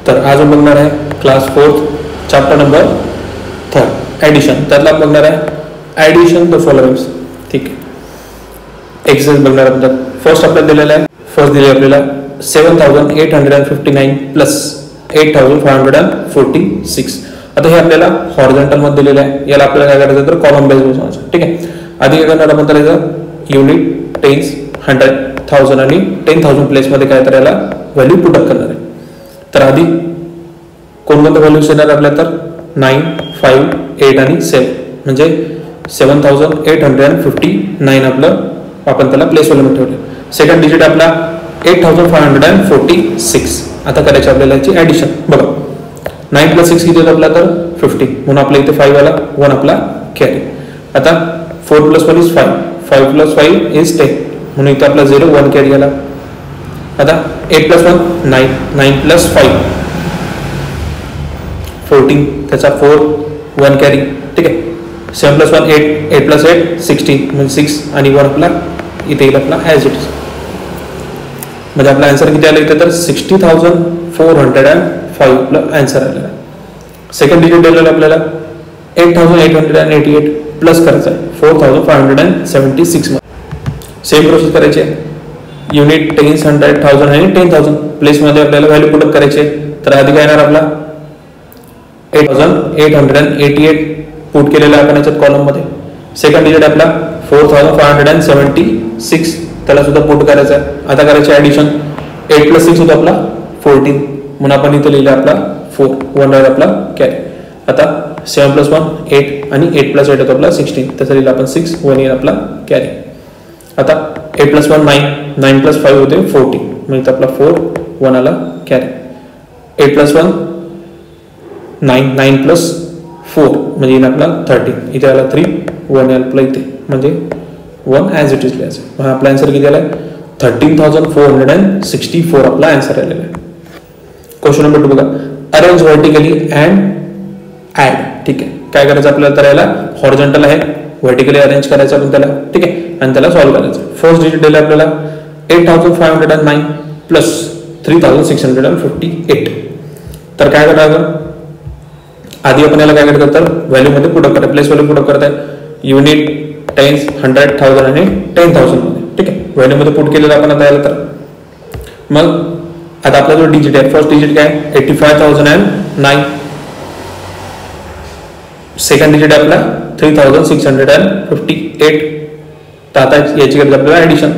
तर आज आपण बघणार आहे क्लास 4 चॅप्टर नंबर 3 ॲडिशन. त्यातला आपण बघणार आहे ॲडिशन द फॉलोइंग्स. ठीक आहे, एक्सरसाइज बघणार आपण. फर्स्ट आपल्याला दिलेला आहे, फर्स्ट दिले आपल्याला 7859 प्लस 8546. आता हे आपल्याला हॉरिझॉन्टल मध्ये दिलेलं आहे. याला आपल्याला काय करायचं तर कॉलम बेस बनवायचं. ठीक आहे, आधी काय करणार आपण तर युनिट, टेन्स, 100, 1000 आणि 10,000 प्लेसमध्ये काय तर याला व्हॅल्यू पुटअप करणार आहे. तर आधी कोणकोणत्या व्हॅल्यूज येणार आपल्या तर 9, 5, 8 आणि 7 म्हणजे 7859 आपलं आपण त्याला प्लेस व्हॅल्यू ठेवलं. सेकंड डिजिट आपला 8546. आता करायची आपल्याला याची ॲडिशन. बघा 9 + 6 किती होतं आपला तर 50 म्हणून आपल्या इथे 5 आला, 1 आपला कॅरी. आता 4 + 1 is 5, 5 + 5 is 10 म्हणून इथे आपला 0, 1 कॅरी आला. आता 8 + 1 9, 9 + 5 14 त्याचा 4, 1 कॅरी. ठीक आहे, 7 + 1 8, 8 + 8 16 म्हणजे 6 आणि 1 आपला इथे येईल आपला ॲज इट इज. म्हणजे आपला आन्सर किती आला इथे तर 60,405 आपलं आन्सर आलेला आहे. सेकंड डिजिट दिलेलं आपल्याला 8888 प्लस करायचं आहे 4576 मध्ये. सेम प्रोसेस करायची आहे. युनिट, टेन्स, 100, 1000 आणि 10,000 प्लेसमध्ये आपल्याला व्हॅल्यू पुटअप करायचे. तर आधी काय येणार आपला 8888 पुट केलेला आपण याच्यात कॉलममध्ये. सेकंड डिजिट आपला 4576 त्याला सुद्धा पुट करायचा आहे. आता करायचे ॲडिशन. 8 + 6 होतो आपला 14 म्हणून आपण इथे लिहिलं आपला 4, 1 राहील आपला कॅरी. आता 7 + 1 8 आणि 8 + 8 होतो आपला 16 त्याचा लिहिलं आपण 6, 1 येईल आपला कॅरी. आता 8 + 1 9, 9 + 5 होते 14 म्हणजे इथं आपला 4, 1 आला कॅरी. 8 + 1 9, 9 + 4 म्हणजे येईल आपला 13 इथे आला 3, 1 येईल आपला इथे म्हणजे 1 ॲज इट इज लिहायचं. मग आपला आन्सर किती आला 13,464 आपला आन्सर आलेला आहे. क्वेश्चन नंबर 2 बघा, अरेंज व्हर्टिकली अँड ॲड. ठीक आहे, काय करायचं आपल्याला तर याला हॉरिझॉन्टल आहे, व्हर्टिकली अरेंज करायचं आपण त्याला. ठीक आहे, आणि त्याला सॉल्व्ह करायचं. फर्स्ट डिजिट दिलं आपल्याला 8509 प्लस 3658. तर काय करायचं आधी आपण याला काय करतो तर व्हॅल्यू मध्ये पुटअप करतो, प्लेस व्हॅल्यू पुटअप करत आहे. युनिट, टेन्स, 100, 1000 आणि 10,000 मध्ये. ठीक आहे, व्हॅल्यू मध्ये पुट केलेलं आपण आता याला. तर मग आता आपला जो डिजिट आहे फर्स्ट डिजिट काय 85,009. सेकंड डिजिट आपला 3658. तर आता याची करायची आपल्याला ॲडिशन.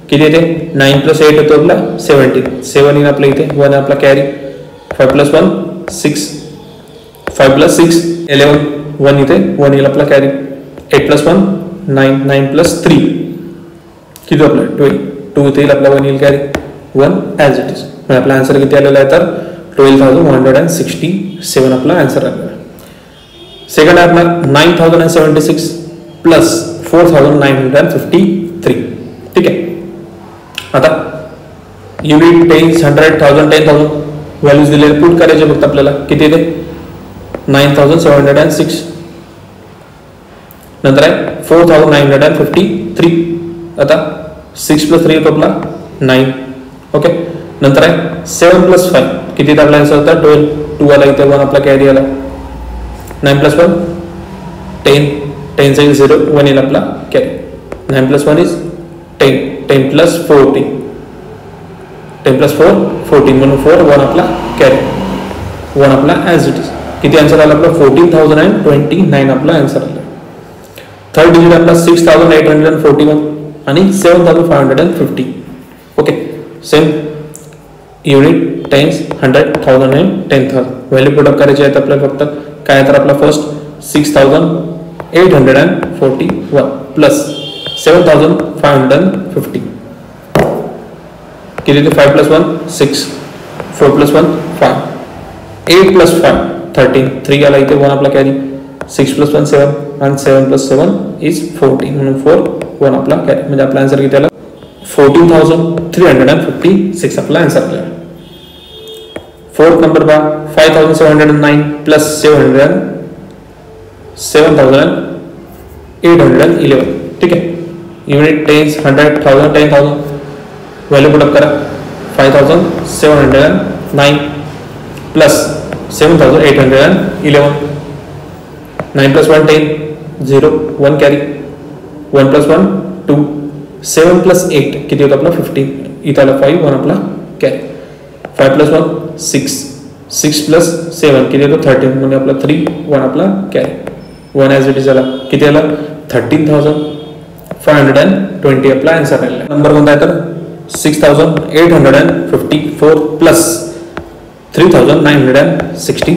किती येते 9 + 8 होतो आपला 17, 7 येईल आपल्या इथे 1 आपला कॅरी. 5 + 1 6, 5 + 6 11, 1 इथे 1 येईल आपला कॅरी. 8 + 1 9, 9 + 3 किती आपला 12, 2 इथे येईल आपला 1 येईल कॅरी, 1 ॲज इट इज. आपला आन्सर किती आलेला आहे तर 12,167 आपला आन्सर आलेला आहे. सेकंड आहे आपला 9,076 प्लस 4,953. ठीक आहे, आता युनिट, टेन्स, 100, 1000, 10,000 व्हॅल्यूज दिलेले पुट करायचे फक्त आपल्याला. किती येते 9,706. नंतर आहे 4,953. आता 6 + 3 होतो आपला 9. ओके, नंतर आहे 7 + 5 किती आपला आन्सर होता 12, 2 आला इथे 1 आपला कॅरी आला. 9 + 1 10, 10 चा 0, 1 येईल आपला कॅरी. 9 + 1 is 10, 10 + 14, 10 + 4 14 म्हणून 4, 1 आपला कॅरी, 1 आपला ॲज इट इज. किती आन्सर आला आपला 14,029 आपला आन्सर आला. थर्ड डिजिट आपला 6,841 आणि 7,550. ओके, सेम युनिट, टेन्स, 100, 1000 आणि 10,000 व्हॅल्यू पुटअप करायचे आहेत आपल्याला. फक्त काय तर आपला फर्स्ट 6,841 प्लस 7,550 किती ते 5 + 1 6, 4 + 1 5, 8 + 5 13, 3 आला इथे 1 आपला कॅरी. 6 + 1 7 आणि 7 + 7 is 14 म्हणून 4, 1 आपला कॅरी. म्हणजे आपला आन्सर किती आला 14,356 आपला आन्सर आला. फोर्थ नंबर बा 5,709 प्लस 7,811. ठीक आहे, युनिट, टेन्स, 100, 1000, 10,000 व्हॅल्यू पुटअप करा. 5,709 plus 7811. 9 plus 1 10, 0 1 carry, 1 plus 1 2, 7 plus 8 किती होतं आपला 15, इथं आला 5 1 आपला कॅरी. 5 plus 1 6, 6 plus 7 किती होतं 13 म्हणजे आपला 3 1 आपला कॅरी. 1 ॲज इट इज आला किती आला 13,520 आपला आन्सर आलेला. नंबर कोणता आहे तर 6,854 प्लस 3,963.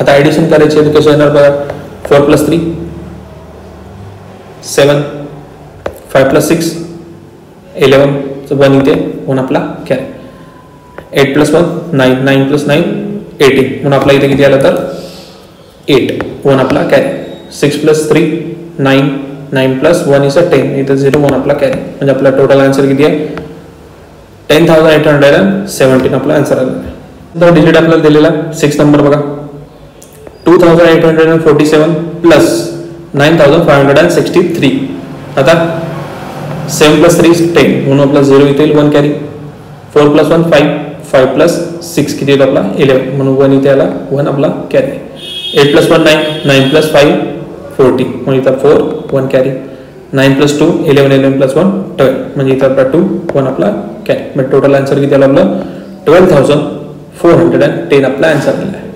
आता ॲडिशन करायची आहे कसं येणार बघा. 4 plus 3 7, 5 plus 6 11, 1 इथे 1 आपला कॅरी. 8 plus 1 9, 9 plus 9 18 म्हणून आपला इथे किती आला तर 8 1 आपला carry. 6 plus 3 9, 9 plus 1 is a 10, इथे 0 1 आपला कॅरी. म्हणजे आपला टोटल आन्सर किती आहे 10,817 आपला आन्सर आला. डिजिट आपल्याला दिलेला 6 नंबर बघा 2,847 प्लस 9,563. आता 7 plus 3 10 म्हणून आपला 0 इथे 1 कॅरी. 4 plus 1 5, 5 plus 6 किती येतो आपला 11 म्हणून 1 इथे आला 1 आपला कॅरी. 8 plus 1 9, 9 plus 5 40 म्हणून इथं 4 1 कॅरी. 9 plus 2 11, 11 plus 1 12 म्हणजे इथं आपला 2 1 आपला कॅरी. मग टोटल आन्सर किती आला आपला 12,410 आपला आन्सर आलेला आहे.